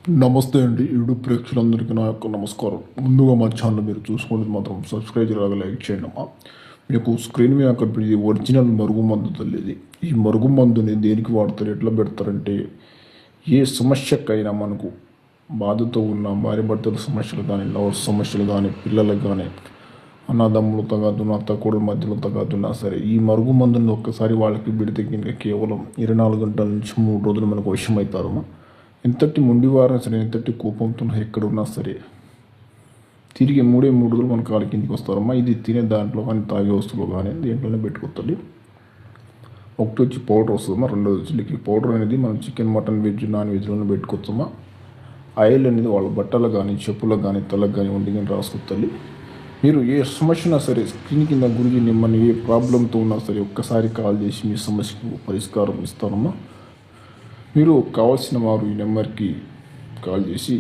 నమస్తే అండి. యూట్యూబ్ ప్రేక్షకులందరికీ నా యొక్క నమస్కారం. ముందుగా మా ఛానల్ మీరు చూసుకునేది మాత్రం సబ్స్క్రైబ్ చేయలాగా లైక్ చేయండి అమ్మా. మీకు స్క్రీన్ మీద కనిపించేది ఒరిజినల్ మరుగుమందు తల్లిది. ఈ మరుగుమందుని దేనికి వాడతారు, ఎట్లా పెడతారంటే ఏ సమస్యకైనా మనకు బాధతో ఉన్న భార్య భర్తల సమస్యలు కానీ, లవర్ సమస్యలు కానీ, పిల్లలకు కానీ, అన్నదమ్ములు తగాదున్న అత్త కూడా మధ్యలో తగాదున్నా సరే ఈ మరుగుమందుని ఒక్కసారి వాళ్ళకి బిడితే ఇంకా కేవలం 24 గంటల నుంచి 3 రోజులు మనకు వశమవుతారమ్మా. ఎంతటి మొండివారం సరే, ఎంతటి కోపంతో ఎక్కడున్నా సరే తిరిగి 3 రోజులు మన కాళ్ళ కిందికి వస్తారమ్మా. ఇది తినే దాంట్లో కానీ, తాగే వస్తువులు కానీ దేంట్లోనే పెట్టుకోవాలి. ఒకటి వచ్చి పౌడర్ వస్తుందమ్మా, రెండోది వచ్చి లిక్విడ్. పౌడర్ అనేది మనం చికెన్, మటన్, వెజ్, నాన్ వెజ్లోనే పెట్టుకోవచ్చమ్మా. ఆయిల్ అనేది వాళ్ళ బట్టలకు కానీ, చెప్పులకు కానీ, తలకు కానీ ఒంటి కానీ రాసుకోవాలి. మీరు ఏ సమస్య ఉన్నా సరే స్క్రీన్ కింద గురించి మిమ్మల్ని ఏ ప్రాబ్లంతో ఉన్నా సరే ఒక్కసారి కాల్ చేసి మీ సమస్యకు పరిష్కారం ఇస్తారమ్మా. మీరు కావాల్సిన వారు ఈ నెంబర్కి కాల్ చేసి